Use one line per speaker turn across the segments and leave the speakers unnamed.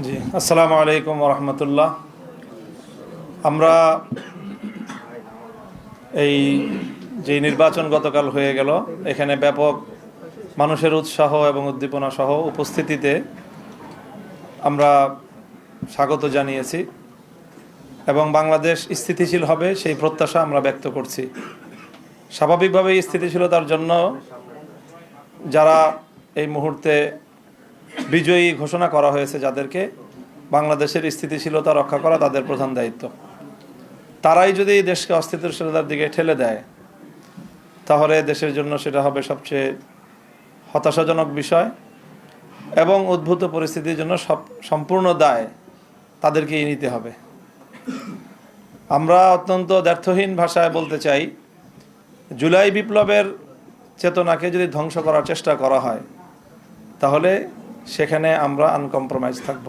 জি, আসসালামু আলাইকুম ওয়া রাহমাতুল্লাহ। আমরা এই যে নির্বাচন গতকাল হয়ে গেল, এখানে ব্যাপক মানুষের উৎসাহ এবং উদ্দীপনা সহ উপস্থিতিতে আমরা স্বাগত জানিয়েছি এবং বাংলাদেশ স্থিতিশীল হবে সেই প্রত্যাশা আমরা ব্যক্ত করছি। স্বাভাবিকভাবেই স্থিতিশীলতার জন্য যারা এই মুহূর্তে বিজয়ী ঘোষণা করা হয়েছে, যাদেরকে বাংলাদেশের স্থিতিশীলতা রক্ষা করা তাদের প্রধান দায়িত্ব, তারাই যদি দেশকে অস্থিতিশীলতার দিকে ঠেলে দেয় তাহলে দেশের জন্য সেটা হবে সবচেয়ে হতাশাজনক বিষয় এবং উদ্ভূত পরিস্থিতির জন্য সম্পূর্ণ দায় তাদেরকেই নিতে হবে। আমরা অত্যন্ত দ্ব্যর্থহীন ভাষায় বলতে চাই, জুলাই বিপ্লবের চেতনাকে যদি ধ্বংস করার চেষ্টা করা হয় তাহলে সেখানে আমরা আনকম্প্রোমাইজ থাকব।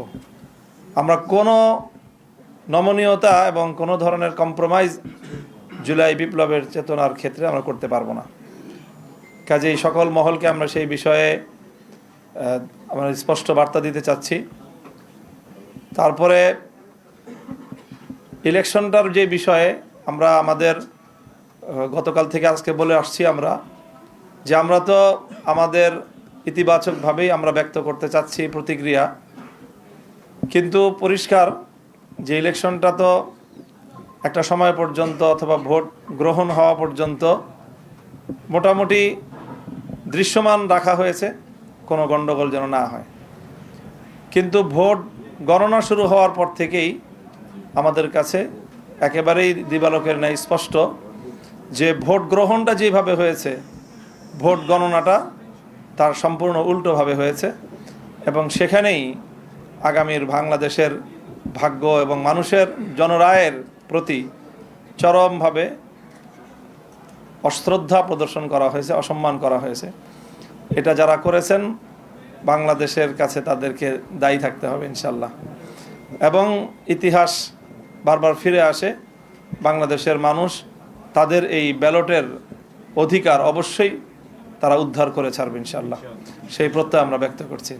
আমরা কোনো নমনীয়তা এবং কোনো ধরনের কম্প্রোমাইজ জুলাই বিপ্লবের চেতনার ক্ষেত্রে আমরা করতে পারবো না। কাজেই সকল মহলকে আমরা সেই বিষয়ে আমরা স্পষ্ট বার্তা দিতে চাচ্ছি। তারপরে ইলেকশনটার যে বিষয়ে আমরা আমাদের গতকাল থেকে আজকে বলে আসছি আমরা যে আমরা তো আমাদের ইতিবাচকভাবেই আমরা ব্যক্ত করতে চাচ্ছি প্রতিক্রিয়া, কিন্তু পরিষ্কার যে ইলেকশনটা তো একটা সময় পর্যন্ত অথবা ভোট গ্রহণ হওয়া পর্যন্ত মোটামুটি দৃশ্যমান রাখা হয়েছে, কোনো গণ্ডগোল যেন না হয়। কিন্তু ভোট গণনা শুরু হওয়ার পর থেকেই আমাদের কাছে একেবারেই দিবালোকের ন্যায় স্পষ্ট যে ভোট গ্রহণটা যেভাবে হয়েছে ভোট গণনাটা তার সম্পূর্ণ উল্টোভাবে হয়েছে এবং সেখানেই আগামীর বাংলাদেশের ভাগ্য এবং মানুষের জনরায়ের প্রতি চরমভাবে অশ্রদ্ধা প্রদর্শন করা হয়েছে, অসম্মান করা হয়েছে। এটা যারা করেছেন বাংলাদেশের কাছে তাদেরকে দায়ী থাকতে হবে ইনশাল্লাহ। এবং ইতিহাস বারবার ফিরে আসে, বাংলাদেশের মানুষ তাদের এই ব্যালটের অধিকার অবশ্যই তারা উদ্ধার করে ছাড়বে ইনশাল্লাহ, সেই প্রত্যয় আমরা ব্যক্ত করছি।